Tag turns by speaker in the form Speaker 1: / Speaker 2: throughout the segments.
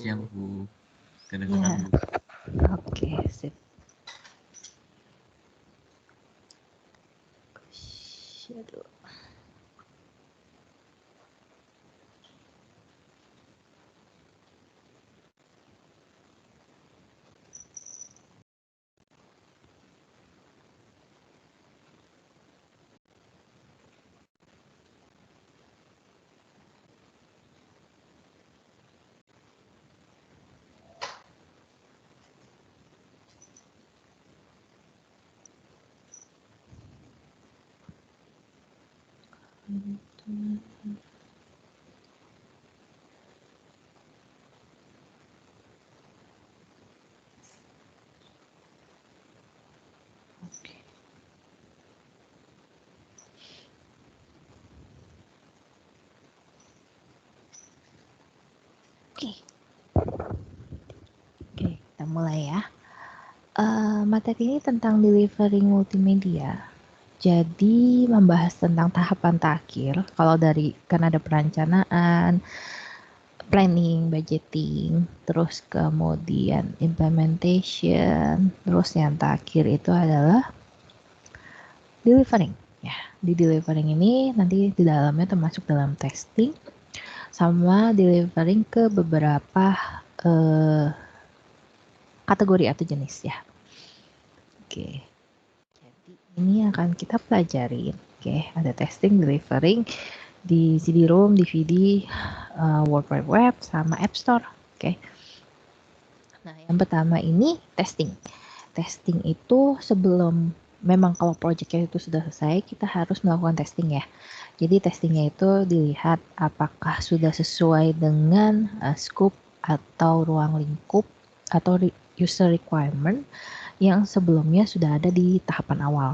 Speaker 1: Siang Bu, kedengaran
Speaker 2: Ya,
Speaker 1: Bu.
Speaker 2: oke, sip. Aduh. Oke. Oke. Oke, kita mulai ya. Materi ini tentang delivering multimedia. Jadi membahas tentang tahapan terakhir. Kalau dari kan ada perencanaan, planning, budgeting, terus kemudian implementation, terus yang terakhir itu adalah delivering. Ya, di delivering ini nanti di dalamnya termasuk dalam testing sama delivering ke beberapa kategori atau jenis ya. Oke. Jadi ini akan kita pelajari. Oke, ada testing, delivering di CD-ROM, DVD, World Wide Web, sama App Store. Oke. Nah, yang pertama ini testing. Testing itu sebelum memang kalau projectnya itu sudah selesai, kita harus melakukan testing ya. Jadi testingnya itu dilihat apakah sudah sesuai dengan scope atau ruang lingkup atau user requirement yang sebelumnya sudah ada di tahapan awal.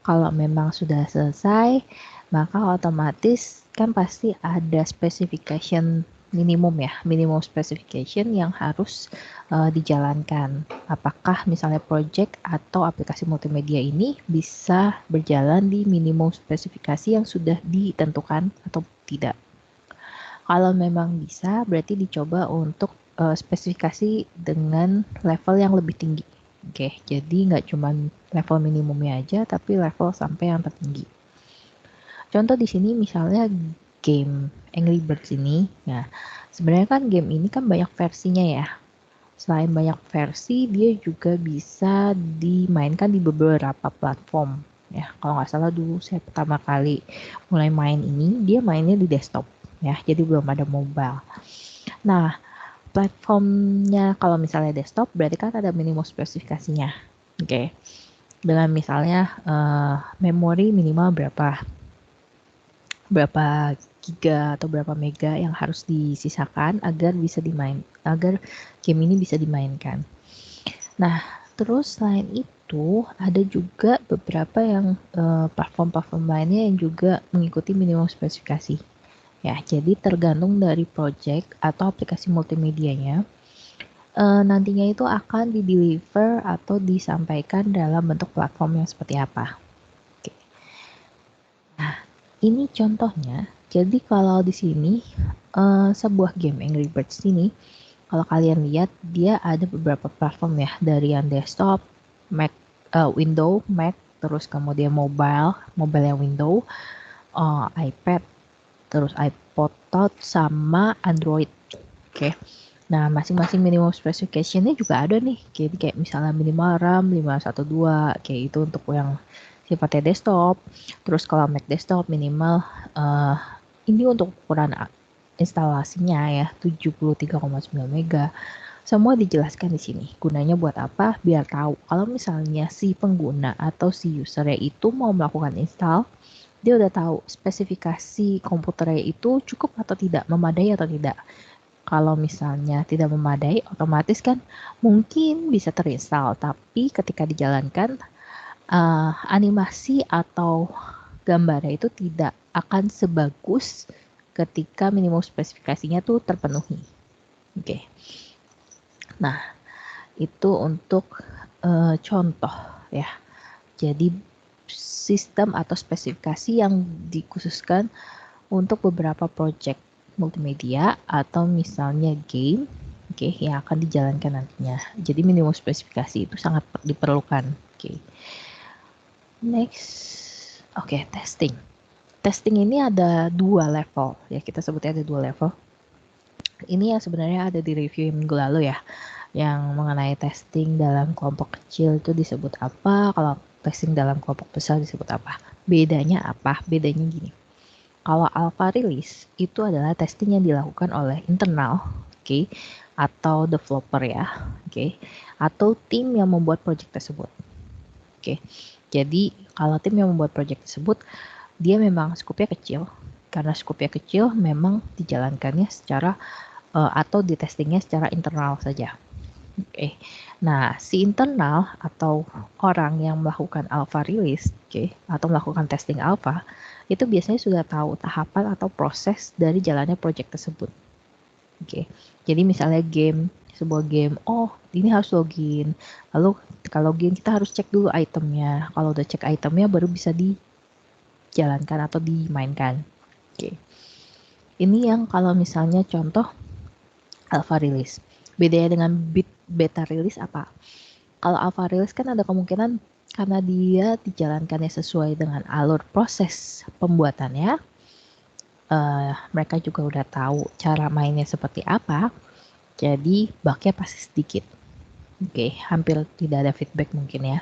Speaker 2: Kalau memang sudah selesai, maka otomatis kan pasti ada specification minimum ya, minimum specification yang harus dijalankan. Apakah misalnya project atau aplikasi multimedia ini bisa berjalan di minimum spesifikasi yang sudah ditentukan atau tidak. Kalau memang bisa, berarti dicoba untuk spesifikasi dengan level yang lebih tinggi. Oke, jadi nggak cuma level minimumnya aja, tapi level sampai yang tertinggi. Contoh di sini misalnya game Angry Birds ini. Nah, sebenarnya kan game ini kan banyak versinya ya. Selain banyak versi, dia juga bisa dimainkan di beberapa platform. Ya, kalau nggak salah dulu saya pertama kali mulai main ini, dia mainnya di desktop. Ya, jadi belum ada mobile. Nah, platformnya kalau misalnya desktop berarti kan ada minimum spesifikasinya. Oke. Dengan misalnya memori minimal berapa giga atau berapa mega yang harus disisakan agar game ini bisa dimainkan. Nah, terus selain itu ada juga beberapa yang platform-platform lainnya yang juga mengikuti minimum spesifikasi. Ya, jadi tergantung dari project atau aplikasi multimedianya, nantinya itu akan di-deliver atau disampaikan dalam bentuk platform yang seperti apa. Oke. Nah, ini contohnya. Jadi kalau di sini sebuah game Angry Birds ini, kalau kalian lihat dia ada beberapa platform ya, dari yang desktop, Mac, Windows, Mac, terus kemudian mobile yang Windows, iPad, terus iPod Touch sama Android. Oke. Nah, masing-masing minimum specification-nya juga ada nih. Jadi kayak misalnya minimal RAM 512 kayak itu untuk yang sifatnya desktop. Terus kalau Mac desktop minimal ini untuk ukuran instalasinya ya 73,9 mega. Semua dijelaskan di sini. Gunanya buat apa? Biar tahu kalau misalnya si pengguna atau si usernya itu mau melakukan install, dia udah tahu spesifikasi komputernya itu cukup atau tidak, memadai atau tidak. Kalau misalnya tidak memadai, otomatis kan mungkin bisa terinstall, tapi ketika dijalankan animasi atau gambarnya itu tidak akan sebagus ketika minimum spesifikasinya tuh terpenuhi. Oke. Nah, itu untuk contoh ya. Jadi sistem atau spesifikasi yang dikhususkan untuk beberapa project multimedia atau misalnya game oke, yang akan dijalankan nantinya. Jadi minimum spesifikasi itu sangat diperlukan. Oke. Next, oke, testing. Testing ini ada 2 level, ya kita sebutnya ada 2 level. Ini yang sebenarnya ada di review minggu lalu ya, yang mengenai testing dalam kelompok kecil itu disebut apa, kalau testing dalam kelompok besar disebut apa. Bedanya apa? Bedanya gini. Kalau alpha release itu adalah testing yang dilakukan oleh internal, oke, atau developer ya, oke, atau tim yang membuat project tersebut. Oke. Jadi kalau tim yang membuat project tersebut dia memang skupnya kecil. Karena skupnya kecil memang dijalankannya secara atau di testingnya secara internal saja. Oke. Nah, si internal atau orang yang melakukan alpha release, oke, atau melakukan testing alpha, itu biasanya sudah tahu tahapan atau proses dari jalannya project tersebut. Oke. Jadi misalnya sebuah game, oh ini harus login. Lalu kalau login kita harus cek dulu itemnya. Kalau udah cek itemnya baru bisa dijalankan atau dimainkan. Oke. Ini yang kalau misalnya contoh alpha release. Bedanya dengan beta release apa? Kalau alpha release kan ada kemungkinan karena dia dijalankannya sesuai dengan alur proses pembuatannya, mereka juga udah tahu cara mainnya seperti apa, jadi bugnya pasti sedikit. Oke, hampir tidak ada feedback mungkin ya.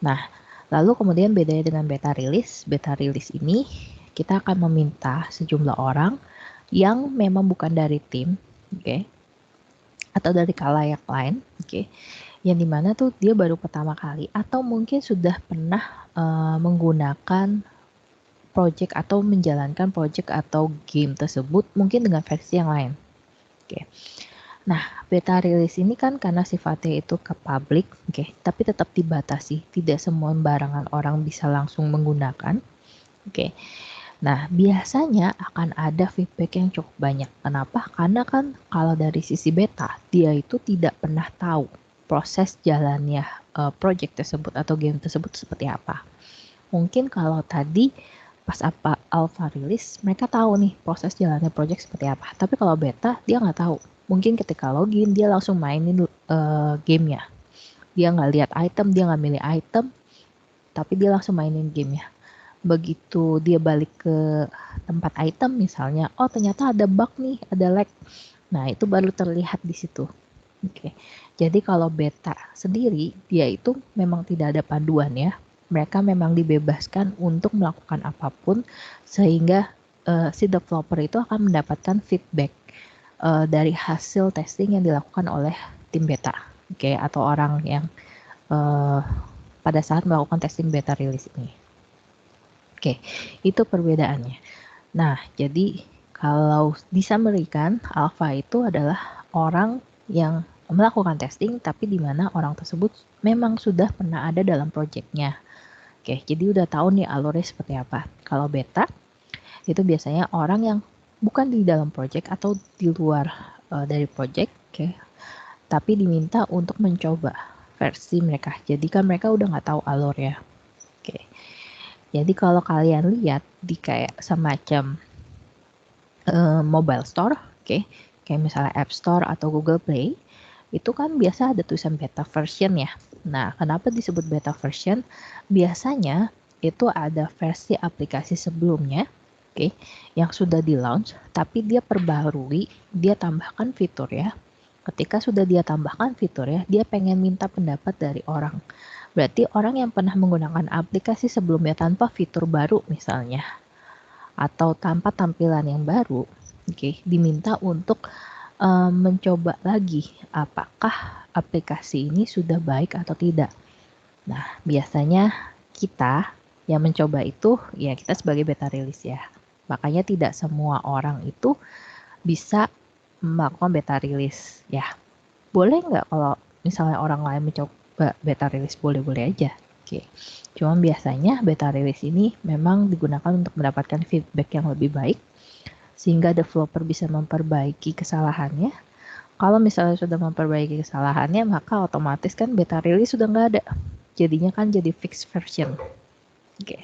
Speaker 2: Nah, lalu kemudian bedanya dengan beta release ini kita akan meminta sejumlah orang yang memang bukan dari tim, oke, atau dari khalayak lain, oke, yang dimana tuh dia baru pertama kali atau mungkin sudah pernah menggunakan project atau menjalankan project atau game tersebut mungkin dengan versi yang lain. Oke. Nah, beta release ini kan karena sifatnya itu ke public, oke, tapi tetap dibatasi. Tidak semua barangan orang bisa langsung menggunakan. Oke. Nah, biasanya akan ada feedback yang cukup banyak. Kenapa? Karena kan kalau dari sisi beta, dia itu tidak pernah tahu proses jalannya project tersebut atau game tersebut seperti apa. Mungkin kalau tadi pas alpha release, mereka tahu nih proses jalannya project seperti apa. Tapi kalau beta, dia nggak tahu. Mungkin ketika login, dia langsung mainin gamenya. Dia nggak lihat item, dia nggak milih item, tapi dia langsung mainin gamenya. Begitu dia balik ke tempat item misalnya, oh ternyata ada bug nih, ada lag. Nah, itu baru terlihat di situ. Oke. Jadi kalau beta sendiri, dia itu memang tidak ada panduan ya. Mereka memang dibebaskan untuk melakukan apapun sehingga si developer itu akan mendapatkan feedback dari hasil testing yang dilakukan oleh tim beta, oke, atau orang yang pada saat melakukan testing beta release ini. Oke, itu perbedaannya. Nah, jadi kalau disampaikan, alpha itu adalah orang yang melakukan testing, tapi di mana orang tersebut memang sudah pernah ada dalam projectnya. Oke, jadi udah tahu nih alurnya seperti apa. Kalau beta, itu biasanya orang yang bukan di dalam project atau di luar dari project, oke, tapi diminta untuk mencoba versi mereka. Jadi kan mereka udah nggak tahu alur ya. Oke, jadi kalau kalian lihat di kayak semacam mobile store, oke, kayak misalnya App Store atau Google Play, itu kan biasa ada tulisan beta version ya. Nah, kenapa disebut beta version? Biasanya itu ada versi aplikasi sebelumnya, oke, yang sudah di launch, tapi dia perbaharui, dia tambahkan fitur ya. Ketika sudah dia tambahkan fitur ya, dia pengen minta pendapat dari orang. Berarti orang yang pernah menggunakan aplikasi sebelumnya tanpa fitur baru misalnya, atau tanpa tampilan yang baru, oke, diminta untuk mencoba lagi apakah aplikasi ini sudah baik atau tidak. Nah, biasanya kita yang mencoba itu ya kita sebagai beta release ya. Makanya tidak semua orang itu bisa melakukan beta release ya. Boleh nggak kalau misalnya orang lain mencoba beta release, boleh-boleh aja. Oke. Cuma biasanya beta release ini memang digunakan untuk mendapatkan feedback yang lebih baik sehingga developer bisa memperbaiki kesalahannya. Kalau misalnya sudah memperbaiki kesalahannya, maka otomatis kan beta release sudah nggak ada. Jadinya kan jadi fixed version. Oke.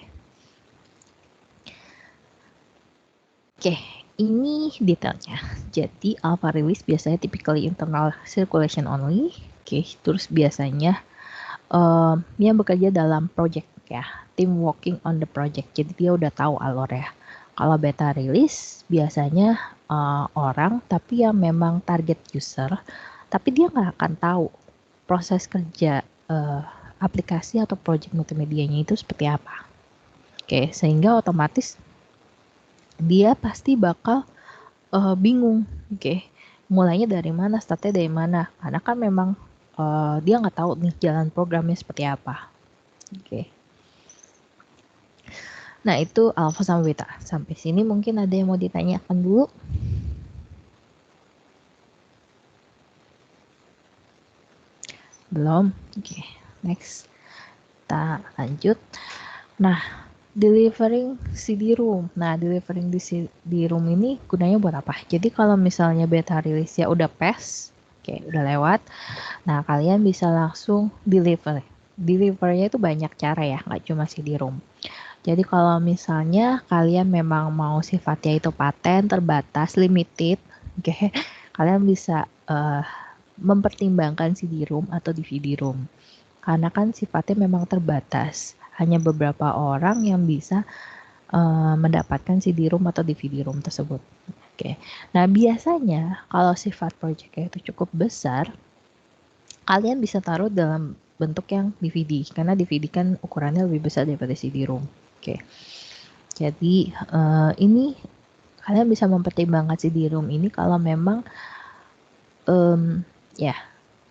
Speaker 2: Oke, ini detailnya. Jadi alpha release biasanya typically internal circulation only. Oke, terus biasanya yang bekerja dalam project ya, team working on the project. Jadi dia udah tahu alur ya. Kalau beta release biasanya orang tapi yang memang target user, tapi dia nggak akan tahu proses kerja aplikasi atau project multimedianya itu seperti apa. Oke, sehingga otomatis dia pasti bakal bingung. Oke, mulainya dari mana, startnya dari mana, karena kan memang dia nggak tahu nih jalan programnya seperti apa. Oke, nah itu alpha sama beta. Sampai sini mungkin ada yang mau ditanyakan dulu. Belum? Oke, next kita lanjut. Nah, delivering CD-ROM. Nah, delivering di CD-ROM ini gunanya buat apa? Jadi kalau misalnya beta release ya udah pass, oke, udah lewat. Nah, kalian bisa langsung deliver. Delivernya itu banyak cara ya, nggak cuma CD-ROM. Jadi kalau misalnya kalian memang mau sifatnya itu paten, terbatas, limited, oke, kalian bisa mempertimbangkan CD-ROM atau DVD-ROM. Karena kan sifatnya memang terbatas. Hanya beberapa orang yang bisa mendapatkan CD-ROM atau DVD-ROM tersebut. Oke. Nah, biasanya kalau sifat proyeknya itu cukup besar, kalian bisa taruh dalam bentuk yang DVD karena DVD kan ukurannya lebih besar daripada CD-ROM. Oke. Jadi ini kalian bisa mempertimbangkan CD-ROM ini kalau memang ya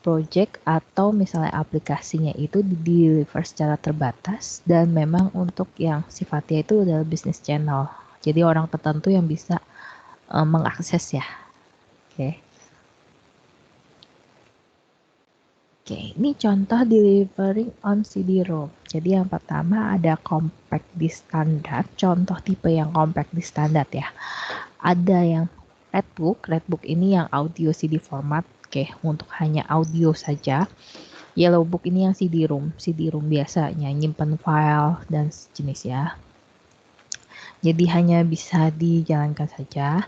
Speaker 2: project atau misalnya aplikasinya itu di-deliver secara terbatas dan memang untuk yang sifatnya itu adalah business channel. Jadi orang tertentu yang bisa mengakses ya. Oke. Oke, ini contoh delivering on CD-ROM. Jadi yang pertama ada compact disk standar, contoh tipe yang compact disk standar ya. Ada yang Redbook, Redbook ini yang audio CD format, oke, untuk hanya audio saja. Yellowbook ini yang CD-ROM, CD-ROM biasanya nyimpen file dan sejenis ya. Jadi hanya bisa dijalankan saja.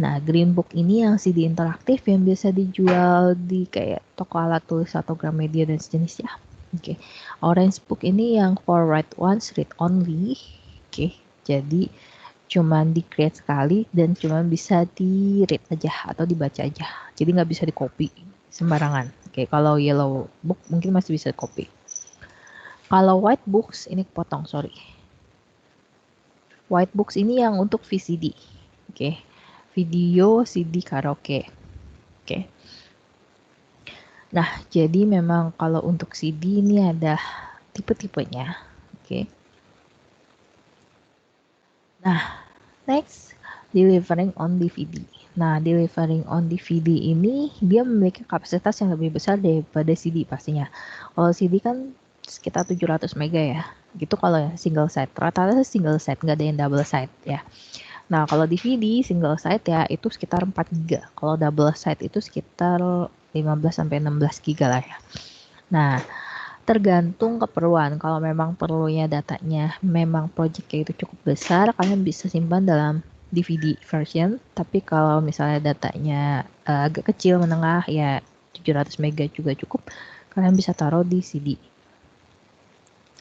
Speaker 2: Nah, Greenbook ini yang CD interaktif yang biasa dijual di kayak toko alat tulis atau Gramedia dan sejenis ya. Oke. Orange Book ini yang for write once, read only. Oke. Jadi cuman di create sekali dan cuman bisa di read aja atau dibaca aja. Jadi nggak bisa di copy sembarangan. Oke, kalau Yellow Book mungkin masih bisa di copy. Kalau White Books ini potong, sorry. White Books ini yang untuk VCD. Oke. Video CD karaoke. Oke. Nah, jadi memang kalau untuk CD ini ada tipe-tipenya. Oke. Nah, next, delivering on DVD. Nah, delivering on DVD ini dia memiliki kapasitas yang lebih besar daripada CD pastinya. Kalau CD kan sekitar 700 mega ya. Gitu kalau yang single side. Rata-rata single side, nggak ada yang double side ya. Nah, kalau DVD single side ya itu sekitar 4 GB. Kalau double side itu sekitar 15 sampai 16 GB lah ya. Nah, tergantung keperluan. Kalau memang perlunya datanya memang projectnya itu cukup besar, kalian bisa simpan dalam DVD version. Tapi kalau misalnya datanya agak kecil menengah ya 700 MB juga cukup. Kalian bisa taruh di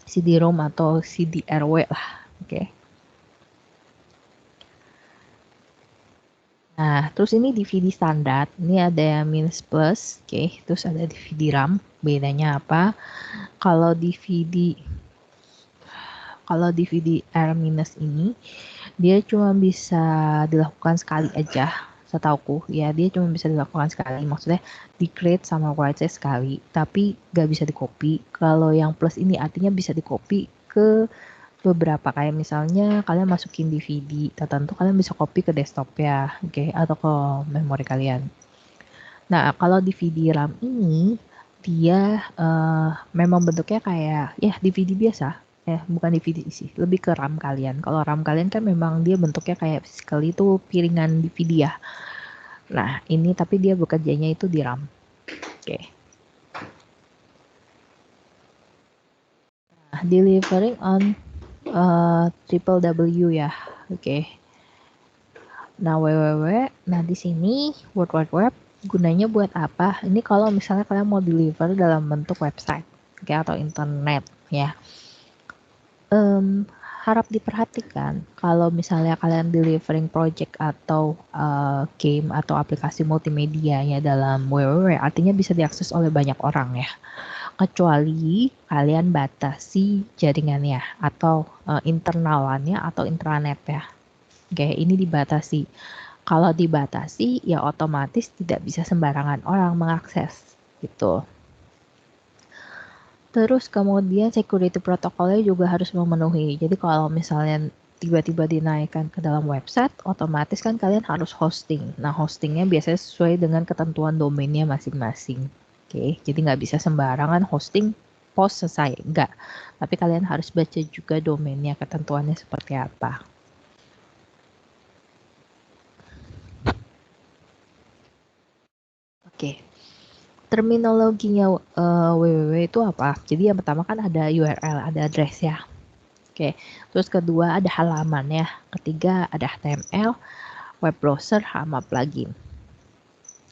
Speaker 2: CD-ROM atau CD-RW lah. Oke. Nah, terus ini DVD standar. Ini ada yang minus plus, oke. Terus ada DVD RAM. Bedanya apa? Kalau DVD R minus ini, dia cuma bisa dilakukan sekali aja. Setauku, ya dia cuma bisa dilakukan sekali. Maksudnya di create sama write sekali, tapi gak bisa di copy. Kalau yang plus ini artinya bisa di copy ke beberapa, kayak misalnya kalian masukin DVD tertentu, kalian bisa copy ke desktop ya, oke, atau ke memori kalian. Nah, kalau DVD RAM ini dia memang bentuknya kayak ya DVD biasa, bukan DVD sih, lebih ke RAM kalian. Kalau RAM kalian kan memang dia bentuknya kayak sekali itu piringan DVD ya. Nah, ini tapi dia bekerjanya itu di RAM. Oke. Nah, delivering on triple W ya. Oke. Nah, www, nah di sini World Wide Web gunanya buat apa? Ini kalau misalnya kalian mau deliver dalam bentuk website, oke, atau internet, ya. Harap diperhatikan kalau misalnya kalian delivering project atau game atau aplikasi multimedia ya dalam www, artinya bisa diakses oleh banyak orang ya. Kecuali kalian batasi jaringannya atau internalannya atau intranet ya. Oke, ini dibatasi. Kalau dibatasi, ya otomatis tidak bisa sembarangan orang mengakses gitu. Terus kemudian security protokolnya juga harus memenuhi. Jadi kalau misalnya tiba-tiba dinaikkan ke dalam website, otomatis kan kalian harus hosting. Nah, hostingnya biasanya sesuai dengan ketentuan domainnya masing-masing. Oke, jadi nggak bisa sembarangan hosting post selesai. Enggak. Tapi kalian harus baca juga domainnya, ketentuannya seperti apa. Oke. Terminologinya www itu apa? Jadi yang pertama kan ada URL, ada address ya. Oke. Terus kedua ada halaman ya. Ketiga ada HTML, web browser, sama plugin.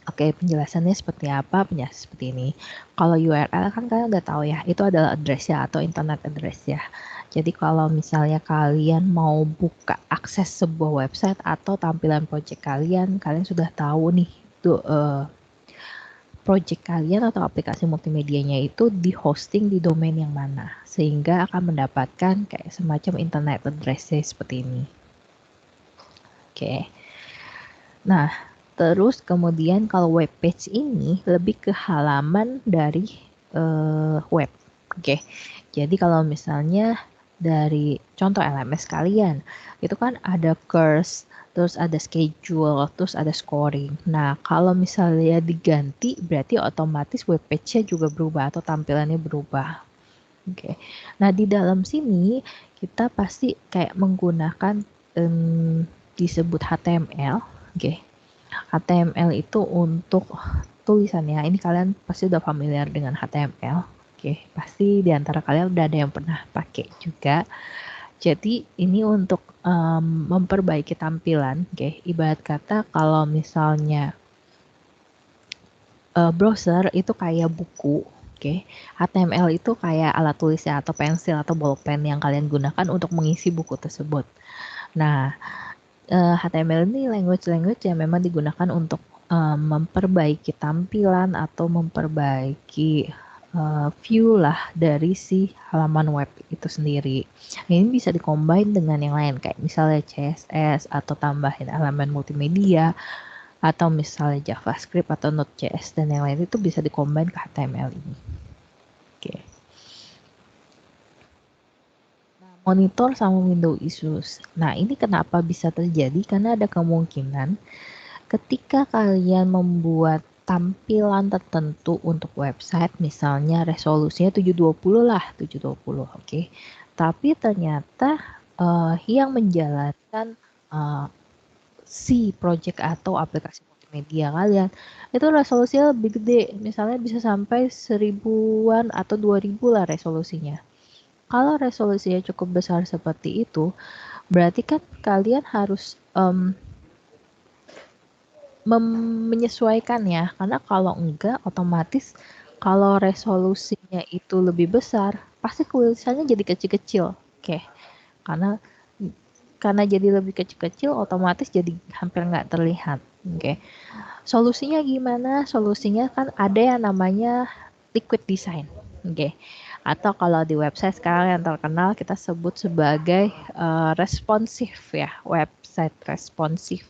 Speaker 2: Oke, penjelasannya seperti apa? Penjelasan seperti ini. Kalau URL kan kalian udah tahu ya, itu adalah address ya atau internet address ya. Jadi kalau misalnya kalian mau buka akses sebuah website atau tampilan project kalian, kalian sudah tahu nih tuh project kalian atau aplikasi multimedianya itu di hosting di domain yang mana, sehingga akan mendapatkan kayak semacam internet address seperti ini. Oke. Nah, terus kemudian kalau web page ini lebih ke halaman dari web. Oke. Jadi kalau misalnya dari contoh LMS kalian, itu kan ada course, terus ada schedule, terus ada scoring. Nah, kalau misalnya diganti, berarti otomatis web page-nya juga berubah atau tampilannya berubah. Oke. Nah, di dalam sini kita pasti kayak menggunakan disebut HTML. Oke. HTML itu untuk tulisannya. Ini kalian pasti udah familiar dengan HTML. Oke, pasti di antara kalian udah ada yang pernah pakai juga. Jadi ini untuk memperbaiki tampilan. Oke, ibarat kata kalau misalnya browser itu kayak buku. Oke, HTML itu kayak alat tulisnya atau pensil atau bolpen yang kalian gunakan untuk mengisi buku tersebut. Nah, HTML ini language yang memang digunakan untuk memperbaiki tampilan atau memperbaiki view lah dari si halaman web itu sendiri. Ini bisa dikombin dengan yang lain kayak misalnya CSS atau tambahin elemen multimedia atau misalnya JavaScript atau Node.js dan yang lain itu bisa dikombin ke HTML ini. Oke. Monitor sama window issues. Nah, ini kenapa bisa terjadi? Karena ada kemungkinan ketika kalian membuat tampilan tertentu untuk website, misalnya resolusinya 720 lah, 720, oke. Tapi ternyata yang menjalankan si project atau aplikasi multimedia kalian itu resolusinya lebih gede, misalnya bisa sampai 1000-an atau 2000 lah resolusinya. Kalau resolusinya cukup besar seperti itu, berarti kan kalian harus menyesuaikan ya, karena kalau enggak otomatis kalau resolusinya itu lebih besar, pasti tulisannya jadi kecil-kecil. Oke. Karena jadi lebih kecil-kecil otomatis jadi hampir nggak terlihat. Oke. Solusinya gimana? Solusinya kan ada yang namanya liquid design. Oke. Atau kalau di website sekarang yang terkenal kita sebut sebagai responsif ya, website responsif.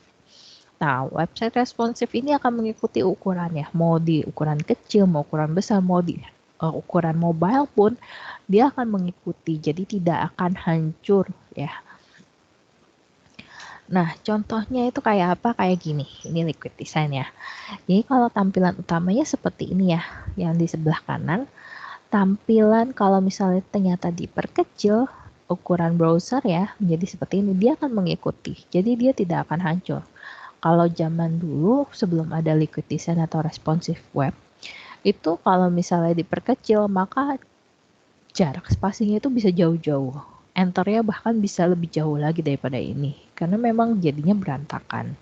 Speaker 2: Nah, website responsif ini akan mengikuti ukurannya, mau di ukuran kecil, mau ukuran besar, mau di ukuran mobile pun dia akan mengikuti, jadi tidak akan hancur ya. Nah, contohnya itu kayak apa? Kayak gini, ini liquid design ya. Jadi kalau tampilan utamanya seperti ini ya, yang di sebelah kanan, tampilan kalau misalnya ternyata diperkecil, ukuran browser ya, menjadi seperti ini, dia akan mengikuti, jadi dia tidak akan hancur. Kalau zaman dulu sebelum ada liquid design atau responsive web, itu kalau misalnya diperkecil maka jarak spasinya itu bisa jauh-jauh. Enternya bahkan bisa lebih jauh lagi daripada ini, karena memang jadinya berantakan.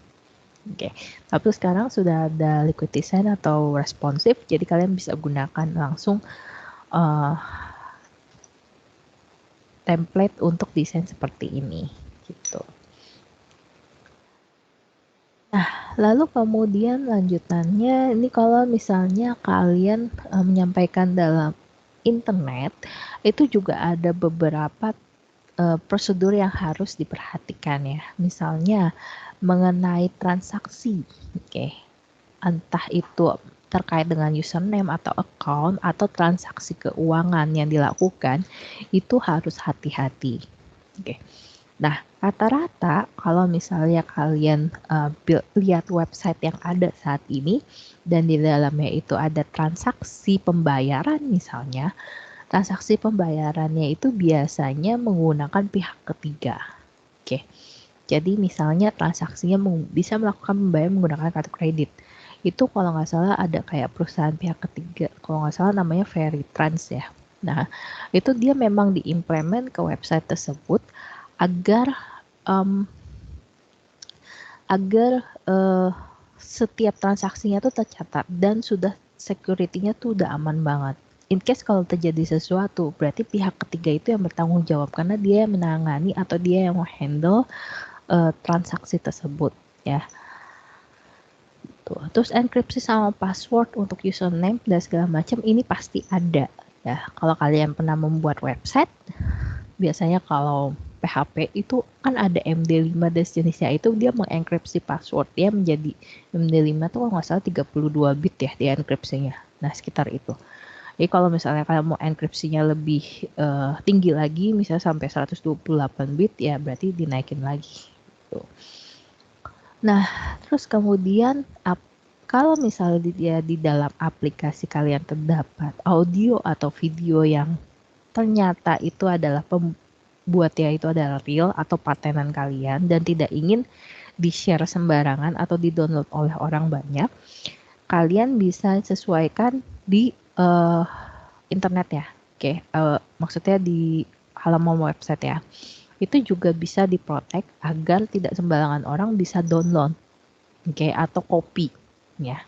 Speaker 2: Oke, tapi sekarang sudah ada liquid design atau responsive, jadi kalian bisa gunakan langsung uh, template untuk desain seperti ini, gitu. Nah, lalu kemudian lanjutannya, ini kalau misalnya kalian menyampaikan dalam internet, itu juga ada beberapa prosedur yang harus diperhatikan ya. Misalnya mengenai transaksi, oke. Entah itu terkait dengan username atau account atau transaksi keuangan yang dilakukan, itu harus hati-hati. Oke. Nah, rata-rata kalau misalnya kalian lihat website yang ada saat ini dan di dalamnya itu ada transaksi pembayaran misalnya, transaksi pembayarannya itu biasanya menggunakan pihak ketiga. Oke. Jadi misalnya transaksinya bisa melakukan pembayaran menggunakan kartu kredit. Itu kalau nggak salah ada kayak perusahaan pihak ketiga, kalau nggak salah namanya Veritrans ya. Nah, itu dia memang diimplement ke website tersebut agar um, agar setiap transaksinya tuh tercatat dan sudah security-nya tuh udah aman banget. In case kalau terjadi sesuatu, berarti pihak ketiga itu yang bertanggung jawab karena dia yang menangani atau dia yang handle transaksi tersebut ya. Tuh. Terus enkripsi sama password untuk username dan segala macam ini pasti ada ya. Kalau kalian pernah membuat website, biasanya kalau PHP itu kan ada MD5 dan sejenisnya, itu dia mengenkripsi password dia menjadi MD5 tuh kalau nggak salah 32 bit ya dia enkripsinya. Nah, sekitar itu. Jadi kalau misalnya kalian mau enkripsinya lebih tinggi lagi, misalnya sampai 128 bit ya berarti dinaikin lagi. Tuh. Nah, terus kemudian kalau misalnya dia di dalam aplikasi kalian terdapat audio atau video yang ternyata itu adalah pembuatnya itu adalah real atau patenan kalian dan tidak ingin di-share sembarangan atau di-download oleh orang banyak, kalian bisa sesuaikan di internet ya. Oke, maksudnya di halaman website ya. Itu juga bisa diprotek agar tidak sembarangan orang bisa download, oke, atau copy ya.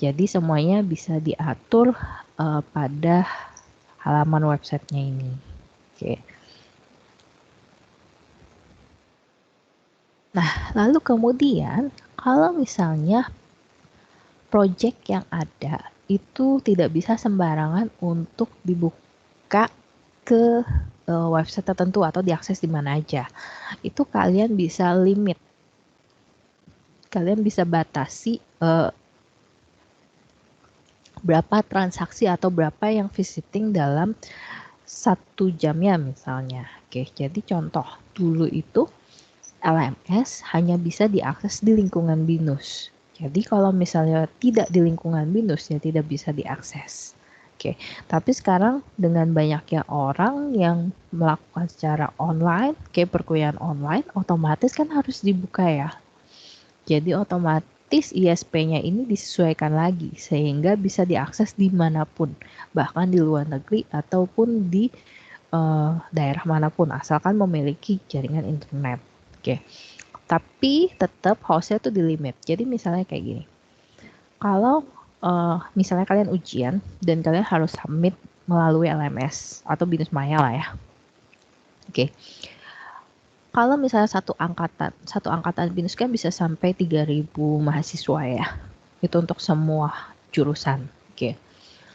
Speaker 2: Jadi semuanya bisa diatur pada halaman websitenya ini. Oke. Nah, lalu kemudian kalau misalnya project yang ada itu tidak bisa sembarangan untuk dibuka ke website tertentu atau diakses di mana aja. Itu kalian bisa limit. Kalian bisa batasi berapa transaksi atau berapa yang visiting dalam 1 jamnya misalnya. Oke, jadi contoh dulu itu LMS hanya bisa diakses di lingkungan BINUS. Jadi kalau misalnya tidak di lingkungan BINUS ya tidak bisa diakses. Oke, tapi sekarang dengan banyaknya orang yang melakukan secara online, kayak perkuliahan online, otomatis kan harus dibuka ya. Jadi otomatis ISP-nya ini disesuaikan lagi sehingga bisa diakses dimanapun, bahkan di luar negeri ataupun di daerah manapun asalkan memiliki jaringan internet. Oke. Tapi tetap hostnya tuh di limit. Jadi misalnya kayak gini. Kalau misalnya kalian ujian dan kalian harus submit melalui LMS atau BINUS Maya lah ya. Oke. Kalau misalnya satu angkatan BINUS kan bisa sampai 3.000 mahasiswa ya. Itu untuk semua jurusan. Oke.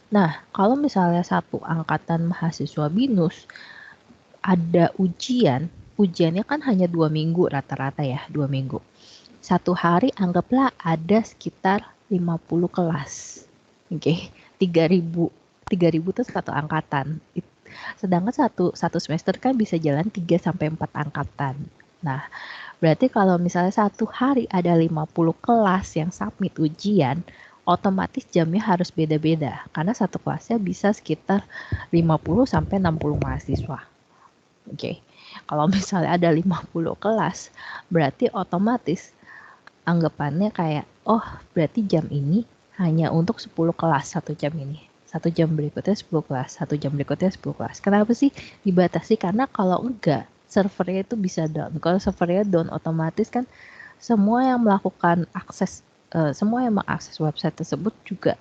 Speaker 2: Nah, kalau misalnya satu angkatan mahasiswa BINUS ada ujiannya kan hanya 2 minggu rata-rata ya, 2 minggu. Satu hari anggaplah ada sekitar 50 kelas. Oke, 3.000 itu satu angkatan. Sedangkan satu semester kan bisa jalan 3 sampai 4 angkatan. Nah, berarti kalau misalnya satu hari ada 50 kelas yang submit ujian, otomatis jamnya harus beda-beda karena satu kelasnya bisa sekitar 50 sampai 60 mahasiswa. Oke. Kalau misalnya ada 50 kelas, berarti otomatis anggapannya kayak, oh berarti jam ini hanya untuk 10 kelas 1 jam ini. 1 jam berikutnya 10 kelas, 1 jam berikutnya 10 kelas. Kenapa sih dibatasi? Karena kalau enggak, servernya itu bisa down. Kalau servernya down, otomatis kan semua yang melakukan akses, semua yang mengakses website tersebut juga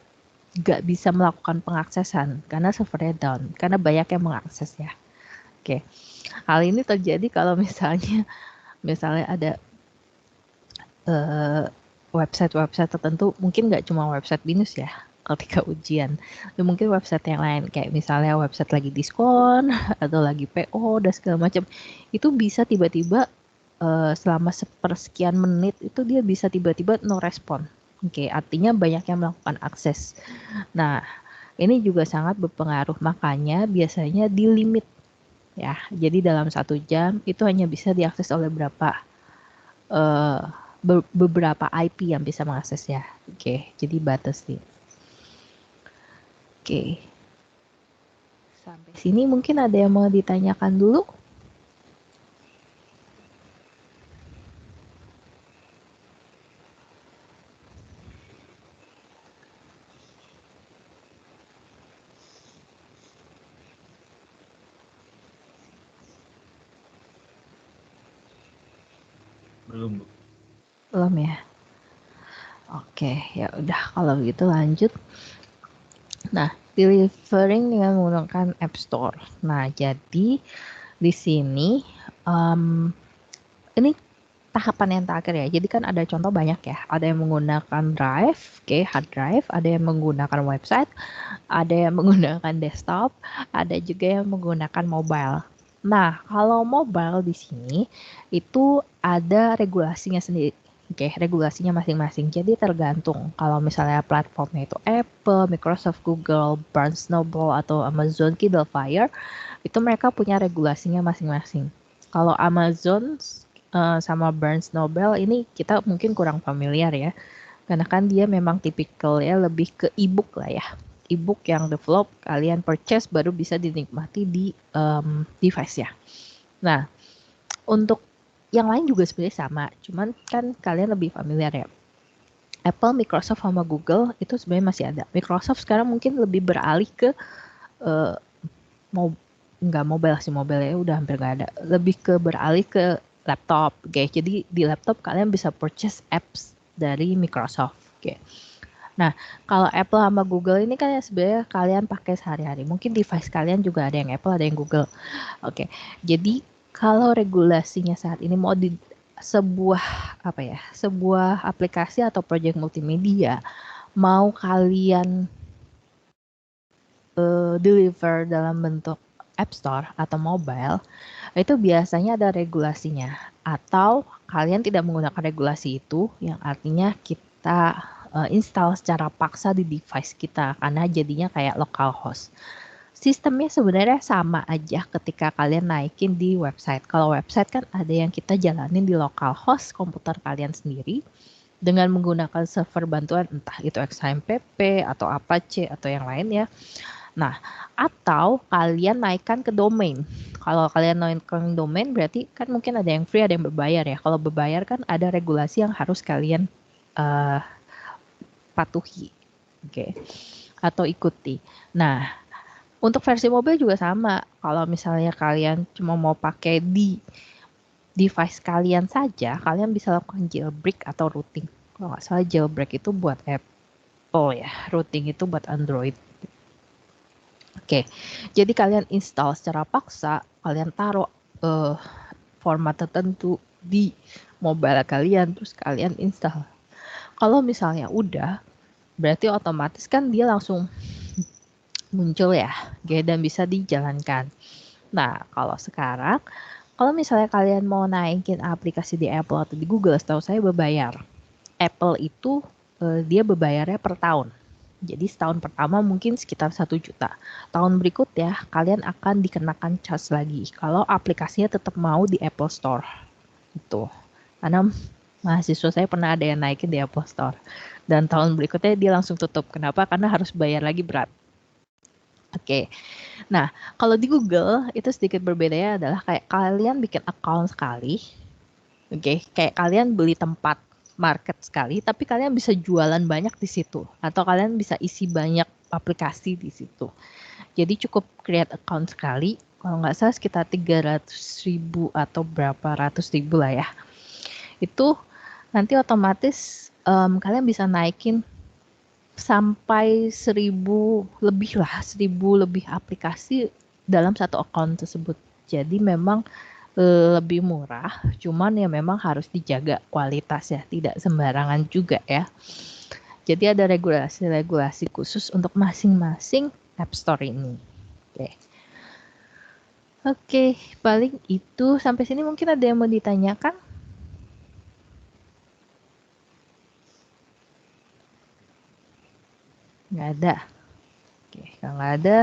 Speaker 2: nggak bisa melakukan pengaksesan karena servernya down, karena banyak yang mengakses ya. Oke, hal ini terjadi kalau misalnya ada website-website tertentu, mungkin nggak cuma website BINUS ya, ketika ujian. Ya, mungkin website yang lain, kayak misalnya website lagi diskon, atau lagi PO, dan segala macam. Itu bisa tiba-tiba selama sepersekian menit, itu dia bisa tiba-tiba no respon. Oke, artinya banyak yang melakukan akses. Nah, ini juga sangat berpengaruh, makanya biasanya di limit ya. Jadi dalam 1 jam itu hanya bisa diakses oleh eh, beberapa IP yang bisa mengakses ya. Oke, jadi batasi. Oke, sampai sini mungkin ada yang mau ditanyakan dulu?
Speaker 1: Belum, Bu.
Speaker 2: Belum ya? Oke, ya udah kalau gitu lanjut. Nah, delivering dengan menggunakan App Store. Nah, jadi di sini ini tahapan yang terakhir ya. Jadi kan ada contoh banyak ya. Ada yang menggunakan drive, oke, hard drive, ada yang menggunakan website, ada yang menggunakan desktop, ada juga yang menggunakan mobile. Nah, kalau mobile di sini itu ada regulasinya sendiri. Oke, regulasinya masing-masing. Jadi tergantung kalau misalnya platformnya itu Apple, Microsoft, Google, Barnes Noble, atau Amazon Kindle Fire, itu mereka punya regulasinya masing-masing. Kalau Amazon sama Barnes Noble ini kita mungkin kurang familiar ya, karena kan dia memang tipikal ya lebih ke e-book lah ya. E-book yang develop kalian purchase baru bisa dinikmati di device ya. Nah, untuk yang lain juga sebenarnya sama, cuman kan kalian lebih familiar ya. Apple, Microsoft, sama Google itu sebenarnya masih ada. Microsoft sekarang mungkin lebih beralih ke uh, mau nggak mobile sih, mobile ya udah hampir nggak ada. Lebih ke beralih ke laptop, guys. Jadi di laptop kalian bisa purchase apps dari Microsoft, oke. Nah, kalau Apple sama Google ini kan ya sebenarnya kalian pakai sehari-hari. Mungkin device kalian juga ada yang Apple, ada yang Google. Oke. Jadi kalau regulasinya saat ini mau di sebuah apa ya? Sebuah aplikasi atau project multimedia mau kalian deliver dalam bentuk App Store atau mobile, itu biasanya ada regulasinya. Atau kalian tidak menggunakan regulasi itu, yang artinya kita install secara paksa di device kita, karena jadinya kayak localhost. Sistemnya sebenarnya sama aja ketika kalian naikin di website. Kalau website kan ada yang kita jalanin di localhost komputer kalian sendiri dengan menggunakan server bantuan, entah itu XHMPP atau Apache atau yang lain ya. Nah, atau kalian naikkan ke domain. Kalau kalian naikkan domain berarti kan mungkin ada yang free, ada yang berbayar ya. Kalau berbayar kan ada regulasi yang harus kalian uh, patuhi, oke, atau ikuti. Nah, untuk versi mobil juga sama. Kalau misalnya kalian cuma mau pakai di device kalian saja, kalian bisa lakukan jailbreak atau routing. Kalau nggak salah jailbreak itu buat Apple ya, routing itu buat Android. Oke, jadi kalian install secara paksa, kalian taruh format tertentu di mobile kalian, terus kalian install. Kalau misalnya udah, berarti otomatis kan dia langsung muncul ya, dan bisa dijalankan. Nah, kalau sekarang, kalau misalnya kalian mau naikin aplikasi di Apple atau di Google, setahu saya berbayar. Apple itu dia berbayarnya per tahun. Jadi setahun pertama mungkin sekitar 1 juta. Tahun berikut ya, kalian akan dikenakan charge lagi. Kalau aplikasinya tetap mau di Apple Store. Itu. Karena mahasiswa saya pernah ada yang naikin di Apple Store. Dan tahun berikutnya dia langsung tutup. Kenapa? Karena harus bayar lagi berat. Oke. Nah, kalau di Google itu sedikit berbedanya adalah kayak kalian bikin account sekali. Oke, kayak kalian beli tempat market sekali, tapi kalian bisa jualan banyak di situ, atau kalian bisa isi banyak aplikasi di situ. Jadi cukup create account sekali, kalau nggak salah sekitar 300.000 atau berapa ratus ribu lah ya. Itu nanti otomatis kalian bisa naikin sampai 1000 lebih lah, 1000 lebih aplikasi dalam satu account tersebut. Jadi memang lebih murah, cuman ya memang harus dijaga kualitas ya, tidak sembarangan juga ya. Jadi ada regulasi-regulasi khusus untuk masing-masing App Store ini. Oke. Oke, paling itu sampai sini mungkin ada yang mau ditanyakan? Nggak ada. Oke, kalau nggak ada,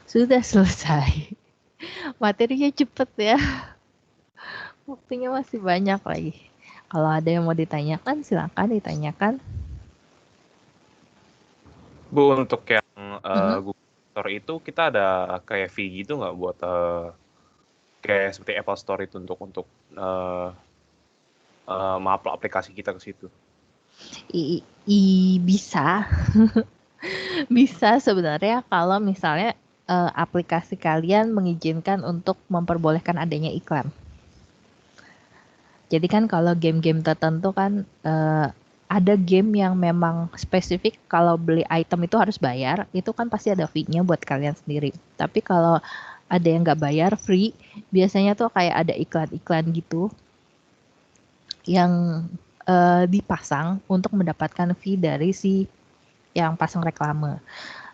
Speaker 2: sudah selesai. Materinya cepet ya. Waktunya masih banyak lagi. Kalau ada yang mau ditanyakan, silakan ditanyakan.
Speaker 3: Bu, untuk yang
Speaker 2: Mhm.
Speaker 3: Google Store itu kita ada kayak fee gitu nggak buat kayak seperti Apple Store itu untuk mengupload aplikasi kita ke situ?
Speaker 2: Bisa, bisa sebenarnya kalau misalnya aplikasi kalian mengizinkan untuk memperbolehkan adanya iklan. Jadi kan kalau game-game tertentu kan ada game yang memang spesifik kalau beli item itu harus bayar, itu kan pasti ada fee-nya buat kalian sendiri. Tapi kalau ada yang nggak bayar free, biasanya tuh kayak ada iklan-iklan gitu yang dipasang untuk mendapatkan fee dari si yang pasang reklame.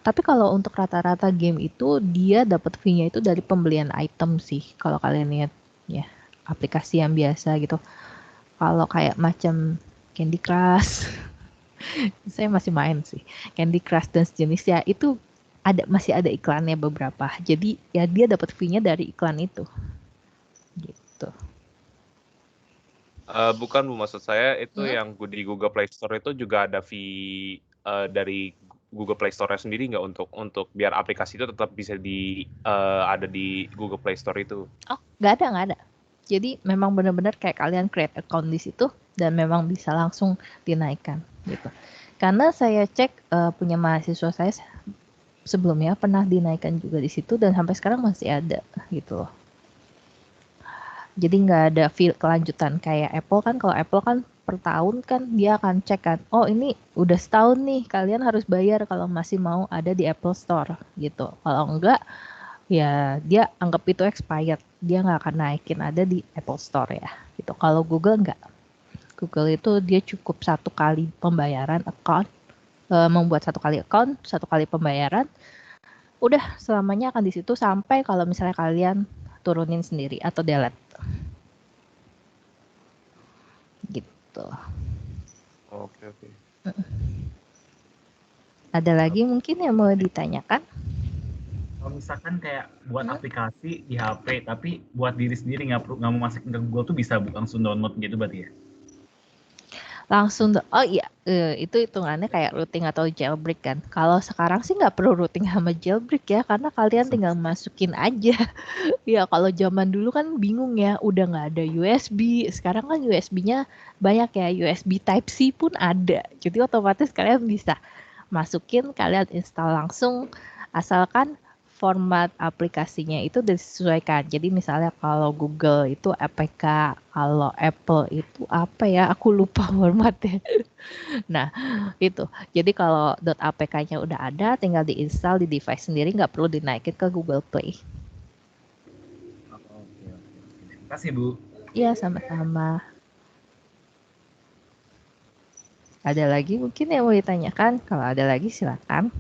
Speaker 2: Tapi kalau untuk rata-rata game itu dia dapat fee-nya itu dari pembelian item sih. Kalau kalian lihat ya aplikasi yang biasa gitu. Kalau kayak macam Candy Crush, saya masih main sih. Candy Crush dan sejenisnya itu masih ada iklannya beberapa. Jadi ya dia dapat fee-nya dari iklan itu. Gitu.
Speaker 3: Bukan, Bu, maksud saya itu
Speaker 2: Hmm?
Speaker 3: yang di Google Play Store itu juga ada fee dari Google Play Store-nya sendiri nggak untuk biar aplikasi itu tetap bisa ada di Google Play Store itu?
Speaker 2: Oh, nggak ada. Jadi memang benar-benar kayak kalian create account di situ dan memang bisa langsung dinaikkan gitu. Karena saya cek punya mahasiswa saya sebelumnya pernah dinaikkan juga di situ dan sampai sekarang masih ada gitu loh. Jadi nggak ada feel kelanjutan kayak Apple kan. Kalau Apple kan per tahun kan dia akan cek kan, oh ini udah setahun nih kalian harus bayar kalau masih mau ada di Apple Store gitu. Kalau enggak ya dia anggap itu expired, dia nggak akan naikin ada di Apple Store ya gitu. Kalau Google nggak, Google itu dia cukup satu kali pembayaran account, membuat satu kali account, satu kali pembayaran, udah selamanya akan di situ sampai kalau misalnya kalian turunin sendiri atau delete gitu.
Speaker 3: Oke, oke.
Speaker 2: Ada lagi mungkin yang mau ditanyakan?
Speaker 4: Kalau misalkan kayak buat
Speaker 2: Hmm?
Speaker 4: aplikasi di HP, tapi buat diri sendiri nggak mau masukin ke Google tuh bisa langsung download gitu berarti ya?
Speaker 2: Langsung oh iya, itu hitungannya kayak routing atau jailbreak kan. Kalau sekarang sih nggak perlu routing sama jailbreak ya, karena kalian
Speaker 4: Langsung.
Speaker 2: tinggal masukin aja. Ya kalau zaman dulu kan bingung ya, udah nggak ada USB. Sekarang kan USB-nya banyak ya, USB Type C pun ada. Jadi otomatis kalian bisa masukin, kalian install langsung, asalkan format aplikasinya itu disesuaikan. Jadi misalnya kalau Google itu APK, kalau Apple itu apa ya? Aku lupa formatnya. Nah, itu. Jadi kalau .apk-nya udah ada, tinggal diinstal di device sendiri, nggak perlu dinaikin ke Google Play.
Speaker 4: Oke. Terima kasih, Bu.
Speaker 2: Iya, sama-sama. Ada lagi mungkin yang mau ditanyakan? Kalau ada lagi silakan.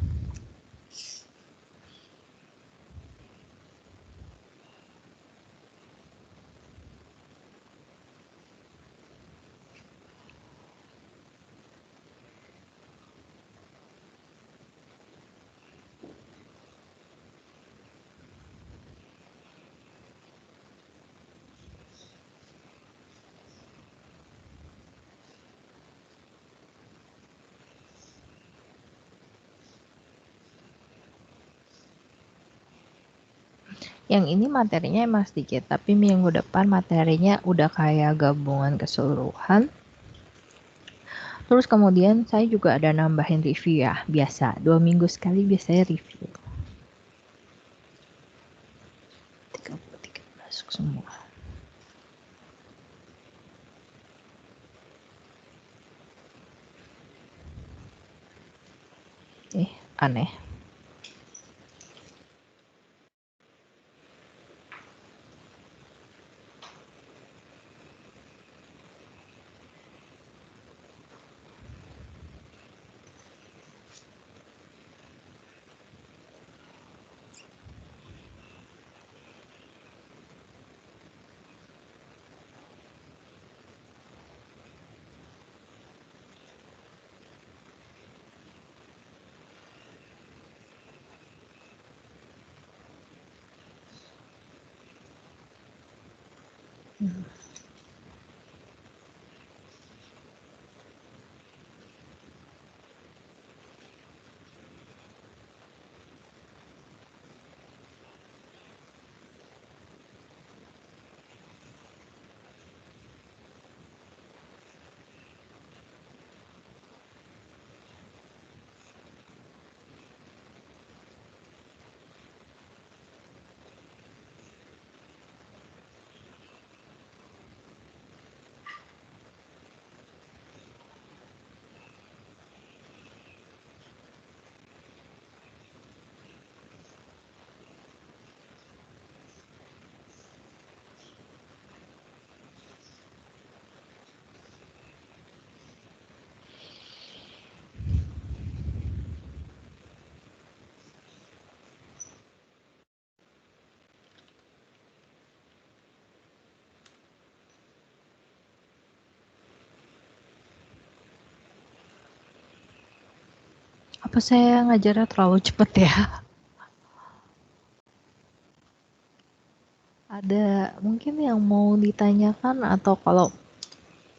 Speaker 2: Yang ini materinya emang sedikit, tapi minggu depan materinya udah kayak gabungan keseluruhan. Terus kemudian saya juga ada nambahin review ya, biasa 2 minggu sekali biasanya review. 33 masuk semua. Aneh. Apa saya ngajarnya terlalu cepet ya? Ada mungkin yang mau ditanyakan atau kalau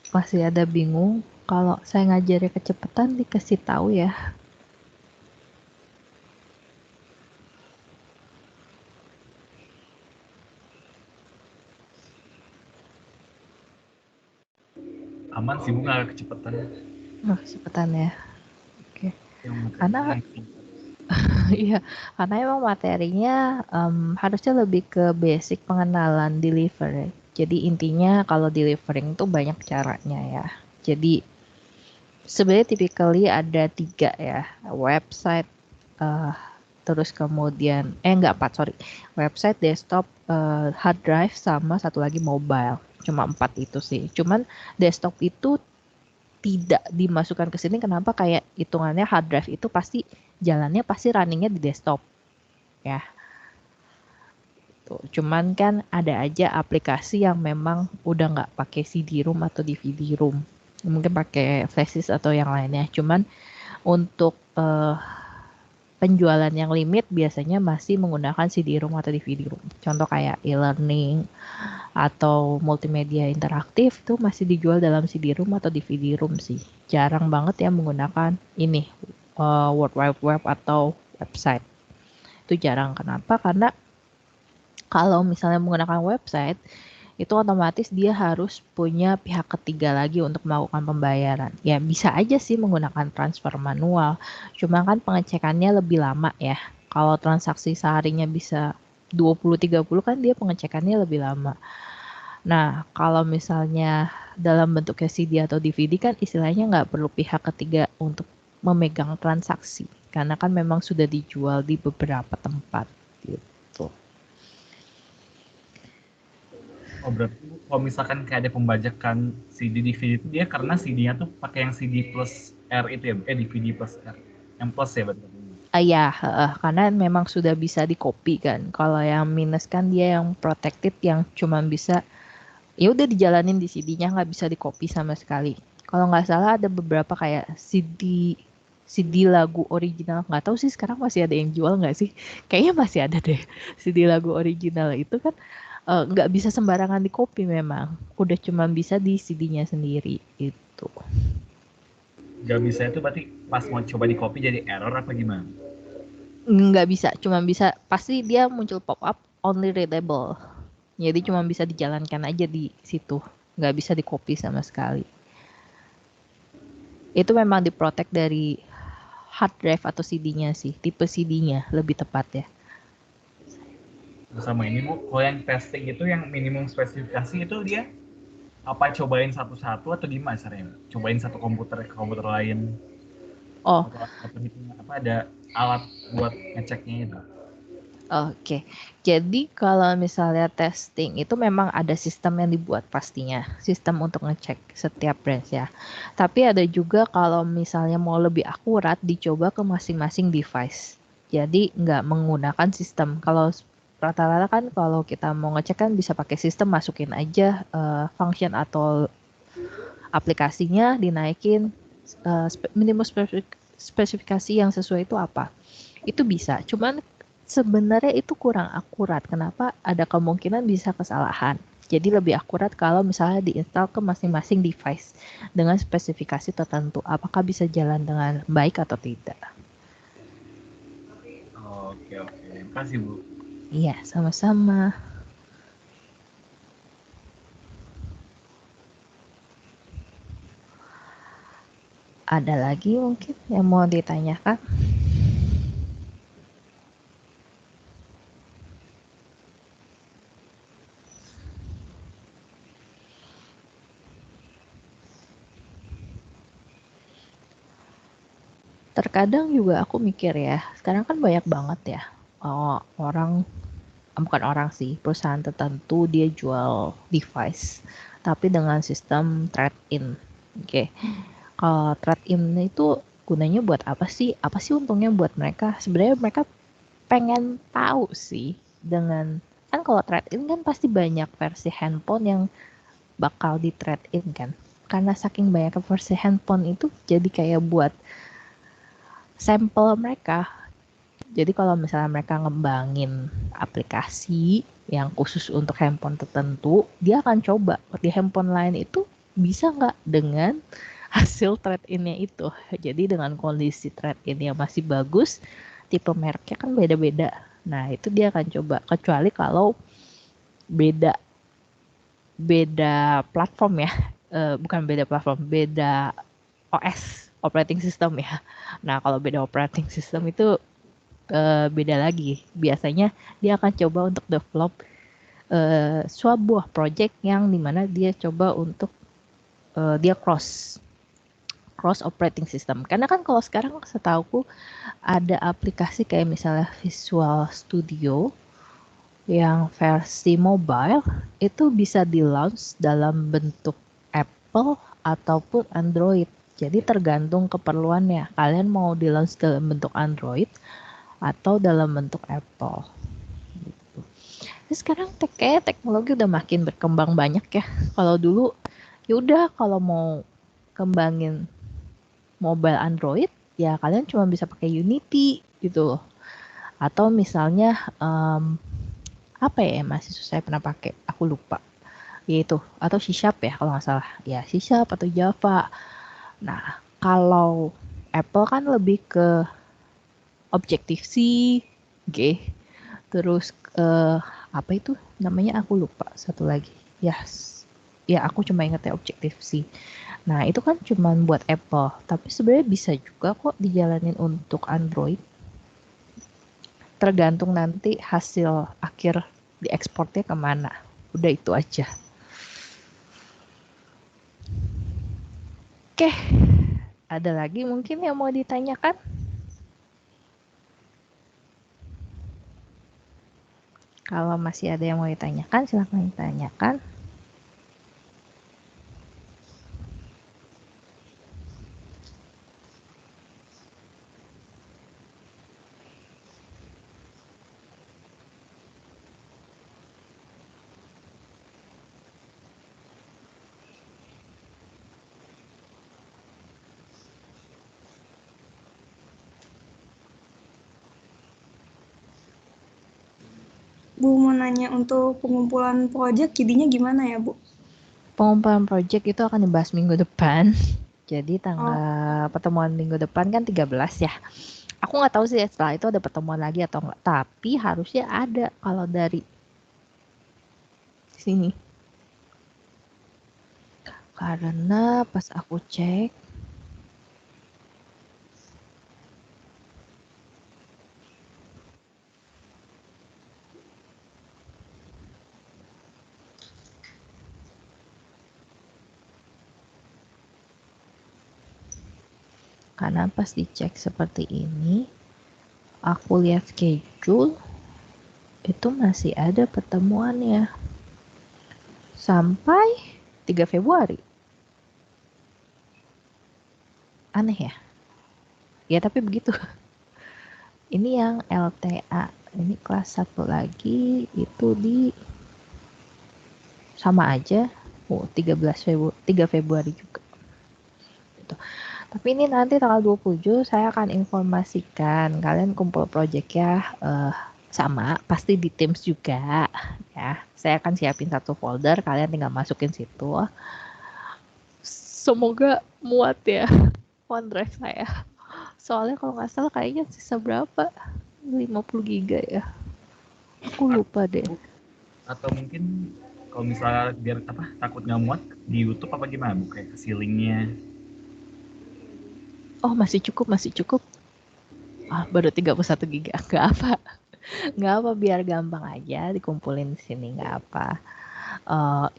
Speaker 2: masih ada bingung, kalau saya ngajarnya kecepatan dikasih tahu ya.
Speaker 4: Aman sih, Bu, nggak kecepatan.
Speaker 2: Kecepatan ya. Oke.
Speaker 4: Yang
Speaker 2: Karena-
Speaker 4: singkat.
Speaker 2: Iya, karena emang materinya harusnya lebih ke basic pengenalan delivery. Jadi intinya kalau delivering tuh banyak caranya ya. Jadi sebenarnya typically ada 3 ya, website, terus kemudian enggak 4 sorry, website, desktop, hard drive sama satu lagi mobile. Cuma 4 itu sih. Cuman desktop itu tidak dimasukkan ke sini kenapa, kayak hitungannya hard drive itu pasti jalannya pasti runningnya di desktop ya. Tuh, cuman kan ada aja aplikasi yang memang udah nggak pakai CD-ROM atau DVD-ROM, mungkin pakai flash disk atau yang lainnya. Cuman untuk penjualan yang limit biasanya masih menggunakan CD-ROM atau DVD-ROM. Contoh kayak e-learning atau multimedia interaktif itu masih dijual dalam CD-ROM atau DVD-ROM sih. Jarang banget ya menggunakan ini World Wide Web atau website. Itu jarang. Kenapa? Karena kalau misalnya menggunakan website itu otomatis dia harus punya pihak ketiga lagi untuk melakukan pembayaran. Ya bisa aja sih menggunakan transfer manual, cuma kan pengecekannya lebih lama ya. Kalau transaksi seharinya bisa 20-30 kan dia pengecekannya lebih lama. Nah, kalau misalnya dalam bentuknya CD atau DVD kan istilahnya nggak perlu pihak ketiga untuk memegang transaksi. Karena kan memang sudah dijual di beberapa tempat gitu.
Speaker 4: Oh, berarti kalau misalkan kayak ada pembajakan CD DVD itu dia karena CD-nya tuh pakai yang CD plus R itu ya, DVD plus R. Yang plus ya berarti.
Speaker 2: Ya, karena memang sudah bisa di-copy kan. Kalau yang minus kan dia yang protected yang cuma bisa ya udah dijalanin di CD-nya, nggak bisa di-copy sama sekali. Kalau nggak salah ada beberapa kayak CD lagu original, nggak tahu sih sekarang masih ada yang jual nggak sih? Kayaknya masih ada deh. CD lagu original itu kan nggak bisa sembarangan di-copy memang. Udah cuma bisa di CD-nya sendiri itu.
Speaker 4: Gak bisa itu berarti pas mau coba di copy jadi error apa gimana?
Speaker 2: Nggak bisa, cuma bisa pasti dia muncul pop-up only readable. Jadi cuma bisa dijalankan aja di situ, nggak bisa di-copy sama sekali. Itu memang diprotek dari hard drive atau CD-nya sih, tipe CD-nya lebih tepat ya.
Speaker 4: Sama ini Bu, kalau yang testing itu yang minimum spesifikasi itu dia apa cobain satu-satu atau gimana caranya? Cobain satu komputer ke komputer lain?
Speaker 2: Oh,
Speaker 4: ada alat buat ngeceknya itu.
Speaker 2: oke. Jadi kalau misalnya testing itu memang ada sistem yang dibuat pastinya, sistem untuk ngecek setiap branch ya. Tapi ada juga kalau misalnya mau lebih akurat dicoba ke masing-masing device. Jadi nggak menggunakan sistem. Kalau rata-rata kan kalau kita mau ngecek kan bisa pakai sistem, masukin aja function atau aplikasinya, dinaikin minimum spesifikasi yang sesuai itu apa. Itu bisa. Cuman sebenarnya itu kurang akurat. Kenapa? Ada kemungkinan bisa kesalahan. Jadi lebih akurat kalau misalnya diinstal ke masing-masing device dengan spesifikasi tertentu. Apakah bisa jalan dengan baik atau tidak?
Speaker 4: Oke, oke. Terima kasih, Bu.
Speaker 2: Iya, sama-sama. Ada lagi mungkin yang mau ditanyakan? Terkadang juga aku mikir ya, sekarang kan banyak banget ya orang, bukan orang sih, perusahaan tertentu dia jual device, tapi dengan sistem trade-in. Oke, kalau trade-in itu gunanya buat apa sih? Apa sih untungnya buat mereka? Sebenarnya mereka pengen tahu sih dengan, kan kalau trade-in kan pasti banyak versi handphone yang bakal di trade-in kan. Karena saking banyak versi handphone itu jadi kayak buat sampel mereka. Jadi kalau misalnya mereka ngembangin aplikasi yang khusus untuk handphone tertentu, dia akan coba di handphone lain itu bisa nggak dengan hasil trade-in-nya itu. Jadi dengan kondisi trade-in yang masih bagus, tipe mereknya kan beda-beda. Nah itu dia akan coba. Kecuali kalau beda beda platform ya, bukan beda platform, beda OS, operating system ya. Nah kalau beda operating system itu beda lagi. Biasanya dia akan coba untuk develop sebuah project yang dimana dia coba untuk dia cross operating system. Karena kan kalau sekarang setauku ada aplikasi kayak misalnya Visual Studio yang versi mobile itu bisa di launch dalam bentuk Apple ataupun Android. Jadi tergantung keperluannya. Kalian mau di launch dalam bentuk Android atau dalam bentuk Apple. Gitu. Terus sekarang kayak teknologi udah makin berkembang banyak ya. Kalau dulu ya udah kalau mau kembangin mobile Android ya kalian cuma bisa pakai Unity gitu loh. Atau misalnya apa ya mahasiswa saya pernah pakai, aku lupa. Yaitu atau C# ya kalau nggak salah. Ya C# atau Java. Nah, kalau Apple kan lebih ke Objective-C, G. Terus apa itu namanya aku lupa satu lagi. Ya aku cuma ingat ya Objective-C. Nah, itu kan cuma buat Apple, tapi sebenarnya bisa juga kok dijalanin untuk Android. Tergantung nanti hasil akhir diekspornya kemana. Udah itu aja. Oke, ada lagi mungkin yang mau ditanyakan? Kalau masih ada yang mau ditanyakan, silahkan ditanyakan.
Speaker 5: Bu mau nanya untuk pengumpulan proyek jadinya gimana ya Bu?
Speaker 2: Pengumpulan project itu akan dibahas minggu depan. Jadi tanggal pertemuan minggu depan kan 13 ya. Aku nggak tahu sih setelah itu ada pertemuan lagi atau enggak. Tapi harusnya ada kalau dari sini. Karena pas aku cek Karena pas dicek seperti ini, aku lihat schedule, itu masih ada pertemuannya sampai 3 Februari. Aneh ya? Ya tapi begitu. Ini yang LTA. Ini kelas 1 lagi, itu di sama aja. 3 Februari juga. Gitu. Tapi ini nanti tanggal 27 saya akan informasikan. Kalian kumpul project ya. Sama, pasti di Teams juga. Ya, saya akan siapin satu folder, kalian tinggal masukin situ. Semoga muat ya OneDrive saya. Soalnya kalau nggak salah kayaknya sisa berapa? 50 giga ya. Aku lupa deh.
Speaker 4: Atau mungkin kalau misalnya biar takut nggak muat di YouTube apa gimana Bu, kayak kasih linknya.
Speaker 2: Oh masih cukup. Baru 31 giga, nggak apa biar gampang aja dikumpulin di sini, nggak apa.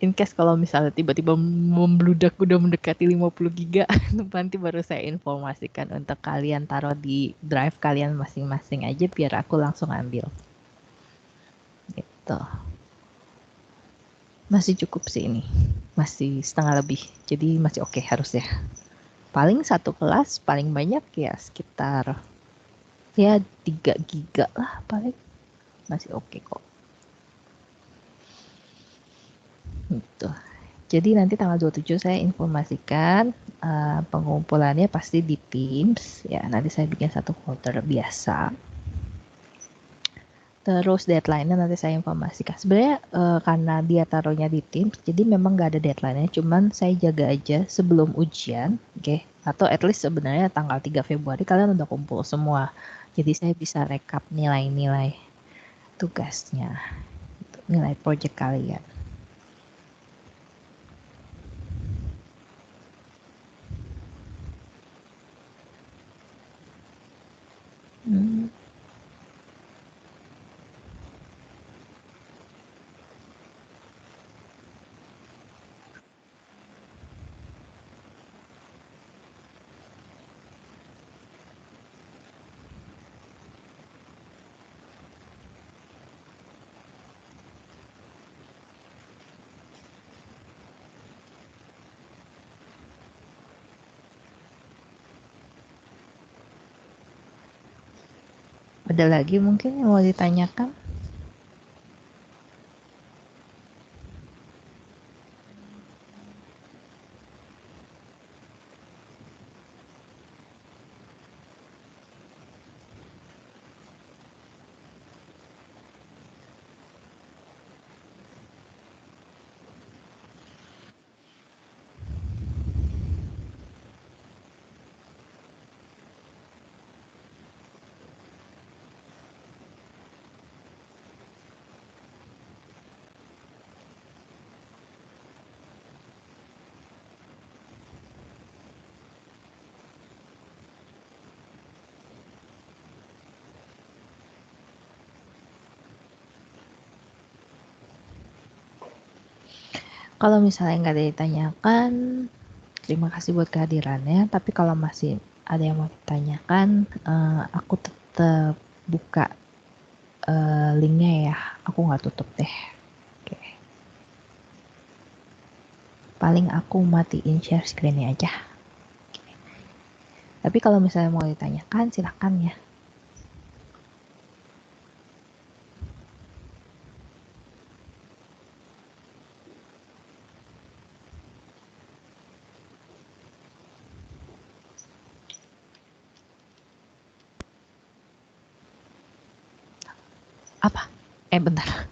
Speaker 2: In case kalau misalnya tiba-tiba membludak udah mendekati 50 giga, nanti baru saya informasikan untuk kalian taruh di drive kalian masing-masing aja biar aku langsung ambil. Gitu. Masih cukup sih ini, masih setengah lebih, jadi masih oke harusnya. Paling satu kelas paling banyak ya sekitar ya 3 giga lah paling, masih oke kok. Gitu. Jadi nanti tanggal 27 saya informasikan pengumpulannya pasti di Teams ya. Nanti saya bikin satu folder biasa. Terus deadline-nya nanti saya informasikan. Sebenarnya karena dia taruhnya di Teams, jadi memang nggak ada deadline-nya. Cuman saya jaga aja sebelum ujian, oke? Atau at least sebenarnya tanggal 3 Februari kalian udah kumpul semua. Jadi saya bisa rekap nilai-nilai tugasnya, nilai project kalian. Ada lagi mungkin yang mau ditanyakan? Kalau misalnya nggak ada ditanyakan, terima kasih buat kehadirannya. Tapi kalau masih ada yang mau ditanyakan, aku tetap buka linknya ya. Aku nggak tutup deh. Oke. Paling aku matiin share screen-nya aja. Oke. Tapi kalau misalnya mau ditanyakan, silakan ya. Apa? Bentar.